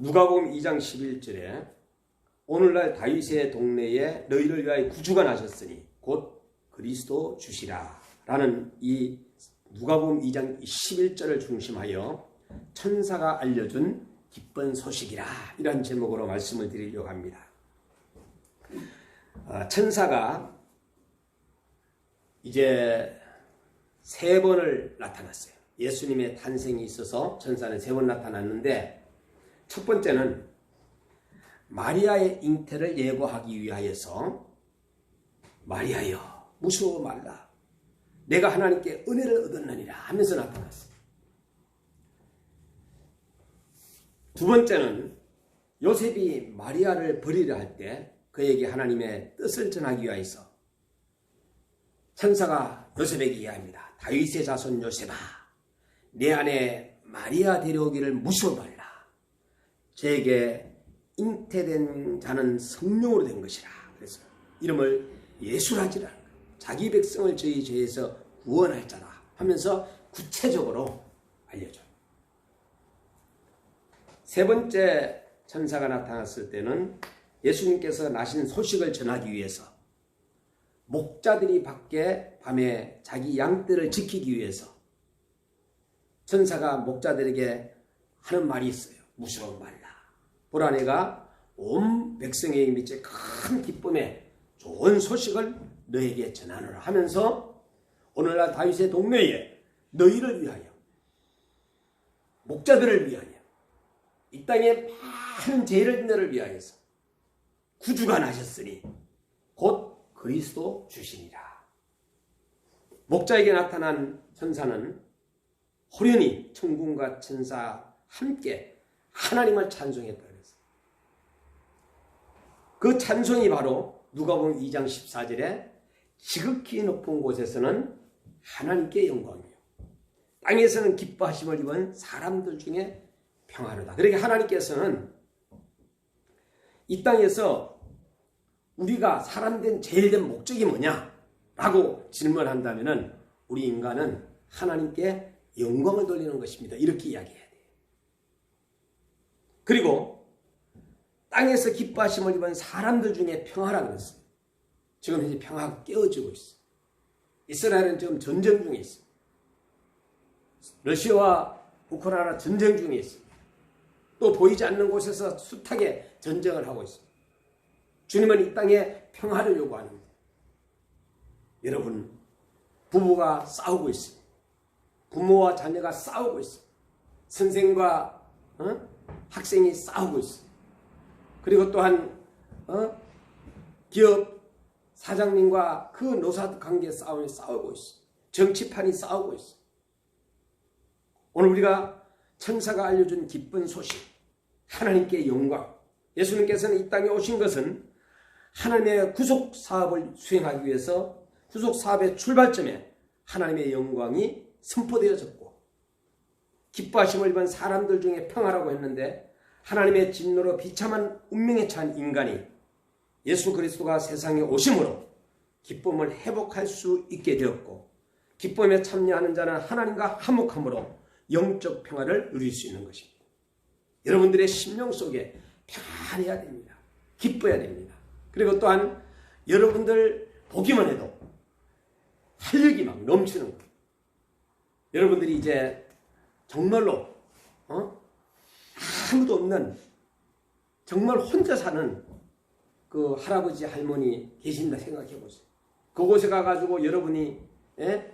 누가복음 2장 11절에 오늘날 다윗의 동네에 너희를 위하여 구주가 나셨으니 곧 그리스도 주시라 라는 이 누가복음 2장 11절을 중심하여 천사가 알려준 기쁜 소식이라 이런 제목으로 말씀을 드리려고 합니다. 천사가 이제 3번을 나타났어요. 예수님의 탄생이 있어서 천사는 3번 나타났는데 첫 번째는 마리아의 잉태를 예고하기 위하여서 마리아여 무서워 말라 내가 하나님께 은혜를 얻었느니라 하면서 나타났어요. 두 번째는 요셉이 마리아를 버리려 할 때 그에게 하나님의 뜻을 전하기 위하여서 천사가 요셉에게 이야기합니다. 다윗의 자손 요셉아 내 아내 마리아 데려오기를 무서워 말라. 저에게 잉태된 자는 성령으로 된 것이라. 그래서 이름을 예수라지라. 자기 백성을 저희 죄에서 구원할 자라 하면서 구체적으로 알려줘요. 세 번째 천사가 나타났을 때는 예수님께서 나신 소식을 전하기 위해서 목자들이 밖에 밤에 자기 양떼를 지키기 위해서 천사가 목자들에게 하는 말이 있어요. 무서워 말라. 보라 내가 온 백성에게 미칠 큰 기쁨의 좋은 소식을 너에게 전하노라 하면서 오늘날 다윗의 동네에 너희를 위하여 목자들을 위하여 이 땅에 많은 죄를 너를 위하여서 구주가 나셨으니 곧 그리스도 주시니라. 목자에게 나타난 천사는 호련히 천군과 천사 함께 하나님을 찬송했다 그랬어요. 그 찬송이 바로 누가복음 2장 14절에 지극히 높은 곳에서는 하나님께 영광이요 땅에서는 기뻐하심을 입은 사람들 중에 평화로다. 그러니까 하나님께서는 이 땅에서 우리가 사람 된 제일 된 목적이 뭐냐? 라고 질문한다면 우리 인간은 하나님께 영광을 돌리는 것입니다. 이렇게 이야기해야 돼요. 그리고 땅에서 기뻐하심을 입은 사람들 중에 평화라 그랬어요. 지금 현재 평화가 깨어지고 있어요. 이스라엘은 지금 전쟁 중에 있어요. 러시아와 우크라이나 전쟁 중에 있어요. 또 보이지 않는 곳에서 숱하게 전쟁을 하고 있어요. 주님은 이 땅에 평화를 요구하는데 여러분 부부가 싸우고 있어요. 부모와 자녀가 싸우고 있어요. 선생과 학생이 싸우고 있어요. 그리고 또한 기업 사장님과 그 노사 관계 싸움이 싸우고 있어요. 정치판이 싸우고 있어요. 오늘 우리가 천사가 알려준 기쁜 소식 하나님께 영광. 예수님께서는 이 땅에 오신 것은 하나님의 구속 사업을 수행하기 위해서 구속 사업의 출발점에 하나님의 영광이 선포되어졌고 기뻐하심을 입은 사람들 중에 평화라고 했는데 하나님의 진노로 비참한 운명에 처한 인간이 예수 그리스도가 세상에 오심으로 기쁨을 회복할 수 있게 되었고 기쁨에 참여하는 자는 하나님과 화목함으로 영적 평화를 누릴 수 있는 것입니다. 여러분들의 심령 속에 평안해야 됩니다. 기뻐야 됩니다. 그리고 또한 여러분들 보기만 해도 활력이 막 넘치는 거예요. 여러분들이 이제 정말로 아무도 없는 정말 혼자 사는 그 할아버지 할머니 계신다 생각해 보세요. 그곳에 가가지고 여러분이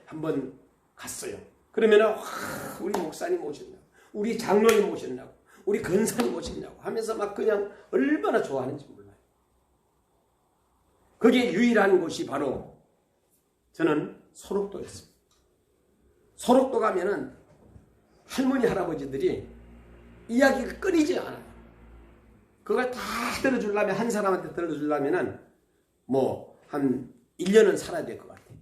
한번 갔어요. 그러면은 우리 목사님 오셨냐고, 우리 장로님 오셨냐고, 우리 권사님 오셨냐고 하면서 막 그냥 얼마나 좋아하는지 몰라요. 거기에 유일한 곳이 바로 저는 소록도였습니다. 소록도 가면은 할머니 할아버지들이 이야기가 끊이지 않아요. 그걸 다 들어주려면 한 사람한테 들어주려면은 뭐 한 1년은 살아야 될 것 같아요.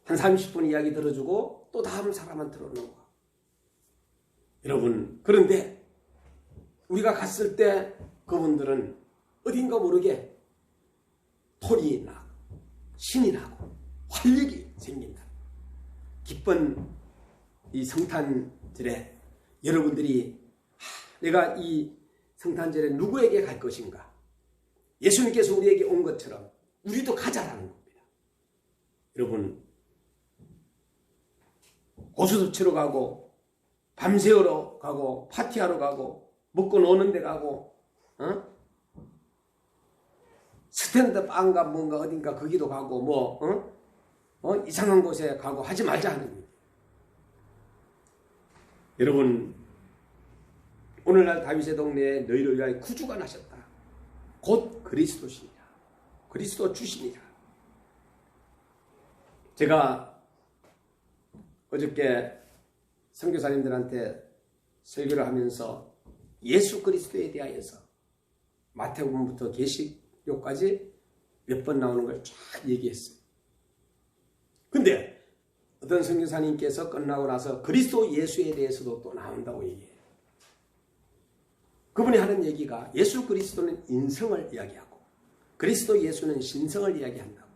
한 30분 이야기 들어주고 또 다음 사람한테 들어오는 거. 여러분 그런데 우리가 갔을 때 그분들은 어딘가 모르게 털이 나고 신이 나고 활력이 생긴다. 기쁜 이 성탄절에 여러분들이 내가 이 성탄절에 누구에게 갈 것인가? 예수님께서 우리에게 온 것처럼 우리도 가자라는 겁니다. 여러분, 고수도 치러 가고 밤새우러 가고 파티하러 가고 먹고 노는 데 가고 스탠드바인가 뭔가 어딘가 거기도 가고 이상한 곳에 가고 하지 말자 하는 거예요. 여러분, 오늘날 다윗의 동네에 너희를 위하여 구주가 나셨다. 곧 그리스도시니라. 그리스도 주시니라. 제가 어저께 선교사님들한테 설교를 하면서 예수 그리스도에 대하여서 마태복음부터 계시록까지 몇 번 나오는 걸 쫙 얘기했어요. 근데 어떤 선교사님께서 끝나고 나서 그리스도 예수에 대해서도 또 나온다고 얘기해요. 그분이 하는 얘기가 예수 그리스도는 인성을 이야기하고 그리스도 예수는 신성을 이야기한다고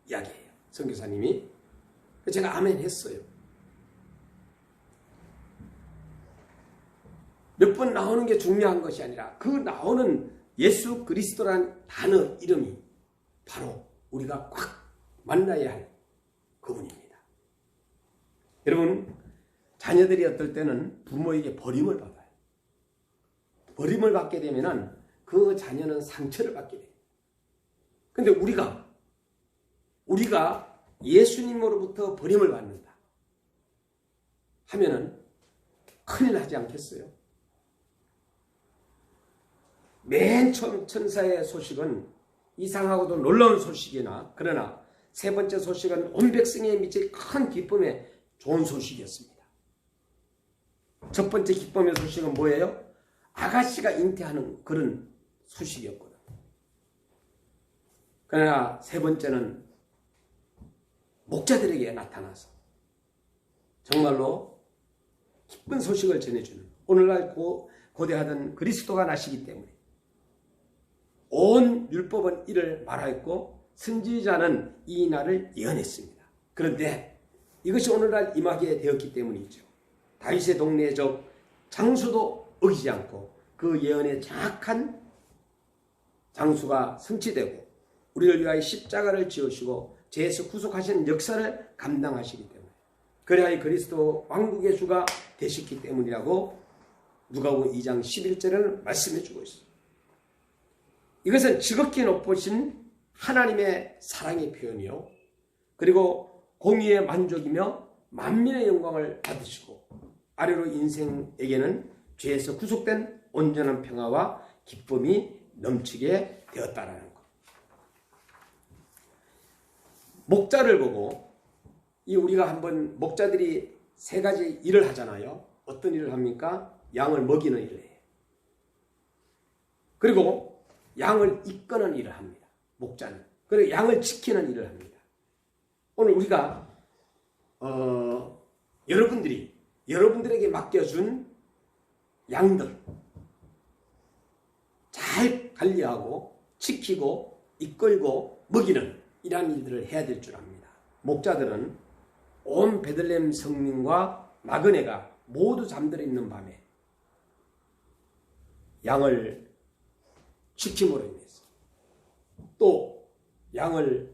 이야기해요. 선교사님이. 제가 아멘 했어요. 몇 번 나오는 게 중요한 것이 아니라 그 나오는 예수 그리스도라는 단어 이름이 바로 우리가 꽉 만나야 할 그분입니다. 여러분, 자녀들이 어떨 때는 부모에게 버림을 받아요. 버림을 받게 되면 그 자녀는 상처를 받게 돼요. 근데 우리가 예수님으로부터 버림을 받는다 하면은 큰일 나지 않겠어요? 맨 처음 천사의 소식은 이상하고도 놀라운 소식이나 그러나 세 번째 소식은 온 백성에 미칠 큰 기쁨의 좋은 소식이었습니다. 첫 번째 기쁨의 소식은 뭐예요? 아가씨가 잉태하는 그런 소식이었거든. 그러나 세 번째는 목자들에게 나타나서 정말로 기쁜 소식을 전해주는 오늘날 고대하던 그리스도가 나시기 때문에 온 율법은 이를 말하였고 선지자는 이 날을 예언했습니다. 그런데 이것이 오늘날 임하게 되었기 때문이죠. 다윗의 동네적 장수도 어기지 않고 그 예언의 정확한 장수가 성취되고 우리를 위하여 십자가를 지으시고 죄에서 구속하시는 역사를 감당하시기 때문에 그래야 그리스도 왕국의 주가 되셨기 때문이라고 누가복음 2장 11절을 말씀해 주고 있습니다. 이것은 지극히 높으신 하나님의 사랑의 표현이요. 그리고 공의의 만족이며 만민의 영광을 받으시고 아래로 인생에게는 죄에서 구속된 온전한 평화와 기쁨이 넘치게 되었다라는 것. 목자를 보고 우리가 한번 목자들이 세 가지 일을 하잖아요. 어떤 일을 합니까? 양을 먹이는 일을 해요. 그리고 양을 이끄는 일을 합니다. 목자는. 그리고 양을 지키는 일을 합니다. 오늘 우리가 여러분들에게 맡겨준 양들 잘 관리하고 지키고 이끌고 먹이는 이러한 일들을 해야 될 줄 압니다. 목자들은 온 베들레헴 성민과 나그네가 모두 잠들어 있는 밤에 양을 지킴으로 인해서 또 양을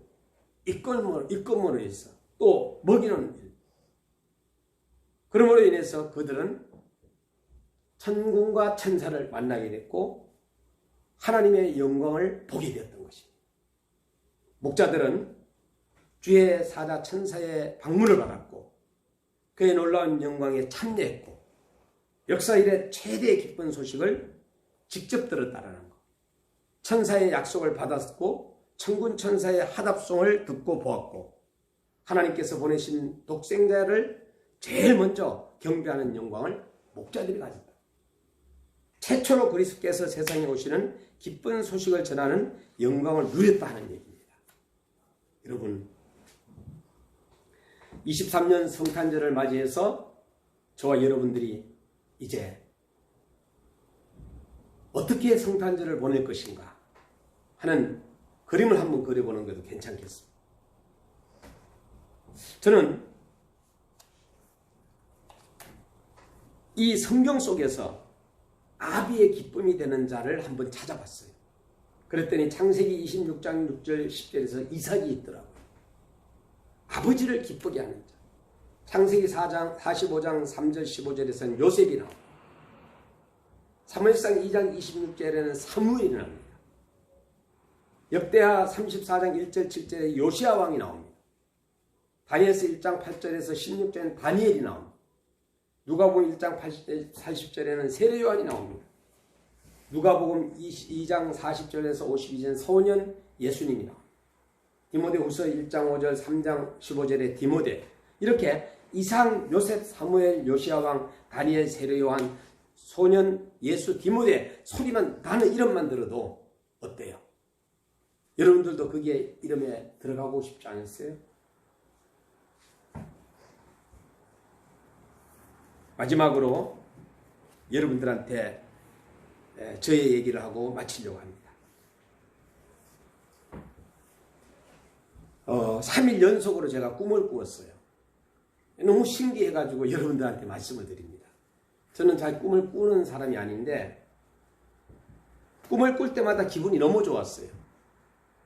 이끌음으로 해서 또 먹이는 일, 그러므로 인해서 그들은 천군과 천사를 만나게 됐고 하나님의 영광을 보게 되었던 것입니다. 목자들은 주의 사자 천사의 방문을 받았고 그의 놀라운 영광에 참여했고 역사 이래 최대의 기쁜 소식을 직접 들었다라는 것. 천사의 약속을 받았고 천군 천사의 하답송을 듣고 보았고 하나님께서 보내신 독생자를 제일 먼저 경배하는 영광을 목자들이 가졌다. 최초로 그리스도께서 세상에 오시는 기쁜 소식을 전하는 영광을 누렸다 하는 얘기입니다. 여러분, 23년 성탄절을 맞이해서 저와 여러분들이 이제 어떻게 성탄절을 보낼 것인가 하는 그림을 한번 그려보는 것도 괜찮겠습니다. 저는 이 성경 속에서 아비의 기쁨이 되는 자를 한번 찾아봤어요. 그랬더니 창세기 26장 6절 10절에서 이삭이 있더라고요. 아버지를 기쁘게 하는 자. 창세기 4장 45장 3절 15절에서는 요셉이 나옵니다. 사무엘상 2장 26절에는 사무엘이 나옵니다. 역대하 34장 1절 7절에 요시야 왕이 나옵니다. 다니엘서 1장 8절에서 16절에는 다니엘이 나옵니다. 누가복음 1장 40절에는 세례 요한이 나옵니다. 누가복음 2장 40절에서 52절에는 소년 예수님이 나옵니다. 디모데후서 1장 5절 3장 15절에 디모데, 이렇게 이상, 요셉, 사무엘, 요시야 왕, 다니엘, 세례 요한, 소년 예수, 디모데 소리만, 나는 이름만 들어도 어때요? 여러분들도 그게 이름에 들어가고 싶지 않으세요? 마지막으로 여러분들한테 저의 얘기를 하고 마치려고 합니다. 3일 연속으로 제가 꿈을 꾸었어요. 너무 신기해가지고 여러분들한테 말씀을 드립니다. 저는 잘 꿈을 꾸는 사람이 아닌데 꿈을 꿀 때마다 기분이 너무 좋았어요.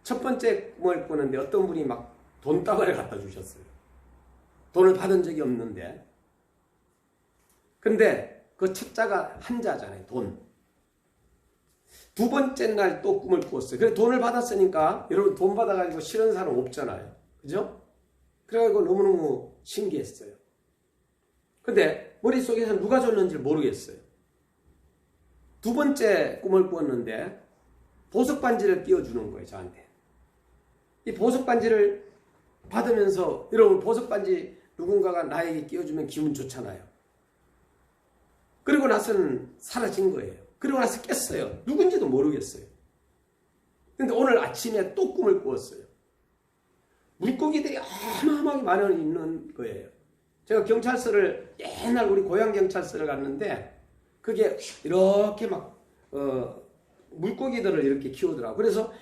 첫 번째 꿈을 꾸는데 어떤 분이 막 돈다발을 갖다 주셨어요. 돈을 받은 적이 없는데, 근데 그 첫 자가 한자잖아요. 돈. 두 번째 날 또 꿈을 꾸었어요. 그래 돈을 받았으니까 여러분 돈 받아가지고 싫은 사람 없잖아요. 그죠? 그래가지고 너무너무 신기했어요. 근데 머릿속에서 누가 줬는지 모르겠어요. 두 번째 꿈을 꾸었는데 보석 반지를 끼워주는 거예요. 저한테. 이 보석 반지를 받으면서, 여러분 보석 반지 누군가가 나에게 끼워주면 기분 좋잖아요. 그리고 나서는 사라진 거예요. 그리고 나서 깼어요. 누군지도 모르겠어요. 근데 오늘 아침에 또 꿈을 꾸었어요. 물고기들이 어마어마하게 많이 있는 거예요. 제가 경찰서를, 옛날 우리 고향 경찰서를 갔는데 그게 이렇게 막 물고기들을 이렇게 키우더라고요. 그래서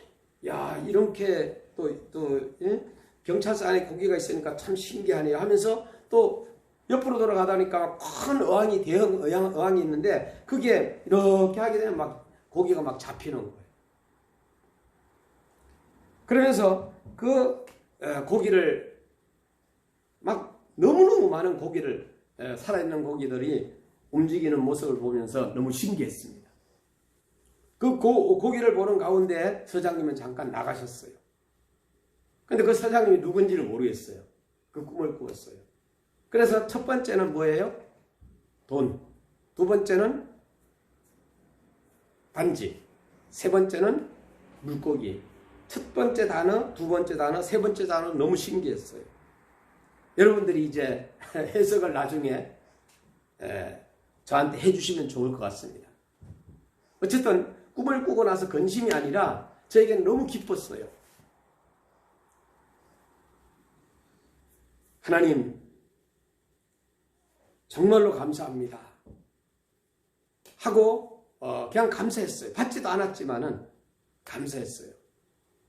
야, 이렇게 또 경찰서 안에 고기가 있으니까 참 신기하네요 하면서 또 옆으로 돌아가다니까 큰 어항이, 대형 어항이 있는데 그게 이렇게 하게 되면 막 고기가 막 잡히는 거예요. 그러면서 그 고기를 막 너무너무 많은 고기를, 살아있는 고기들이 움직이는 모습을 보면서 너무 신기했습니다. 그 고기를 보는 가운데 서장님은 잠깐 나가셨어요. 근데 그 서장님이 누군지를 모르겠어요. 그 꿈을 꾸었어요. 그래서 첫 번째는 뭐예요? 돈. 두 번째는 반지. 세 번째는 물고기. 첫 번째 단어, 두 번째 단어, 세 번째 단어 너무 신기했어요. 여러분들이 이제 해석을 나중에 저한테 해주시면 좋을 것 같습니다. 어쨌든 꿈을 꾸고 나서 근심이 아니라 저에게는 너무 기뻤어요. 하나님 정말로 감사합니다 하고 그냥 감사했어요. 받지도 않았지만은 감사했어요.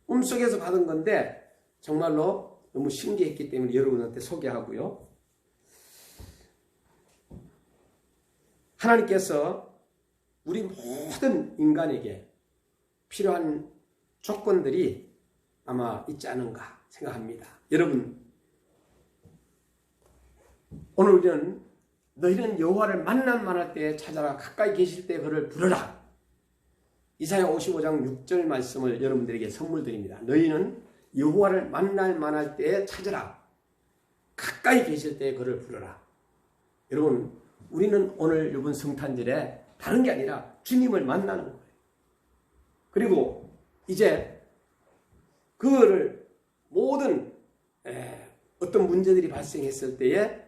꿈속에서 받은 건데 정말로 너무 신기했기 때문에 여러분한테 소개하고요. 하나님께서 우리 모든 인간에게 필요한 조건들이 아마 있지 않은가 생각합니다. 여러분, 오늘 우리는 너희는 여호와를 만날 때에 찾아라, 가까이 계실 때 그를 부르라. 이사야 55장 6절 말씀을 여러분들에게 선물 드립니다. 너희는 여호와를 만날 때에 찾아라, 가까이 계실 때에 그를 부르라. 여러분, 우리는 오늘 이번 성탄절에 다른 게 아니라 주님을 만나는 거예요. 그리고 이제 그거를 모든 어떤 문제들이 발생했을 때에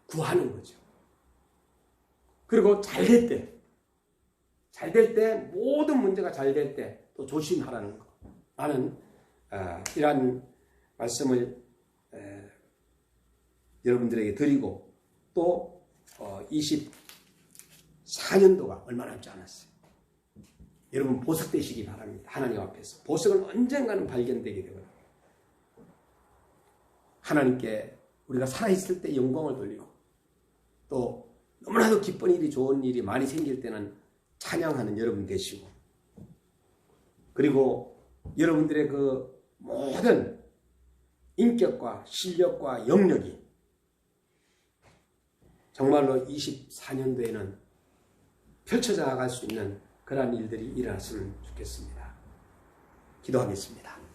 구하는 거죠. 그리고 잘 될 때, 모든 문제가 잘 될 때 또 조심하라는 거. 나는 이러한 말씀을 여러분들에게 드리고 또 24년도가 얼마 남지 않았어요. 여러분 보석되시기 바랍니다. 하나님 앞에서. 보석은 언젠가는 발견되게 되거든요. 하나님께 우리가 살아있을 때 영광을 돌리고 또 너무나도 기쁜 일이 좋은 일이 많이 생길 때는 찬양하는 여러분 되시고, 그리고 여러분들의 그 모든 인격과 실력과 영역이 정말로 24년도에는 펼쳐져 나갈 수 있는 그러한 일들이 일어났으면 좋겠습니다. 기도하겠습니다.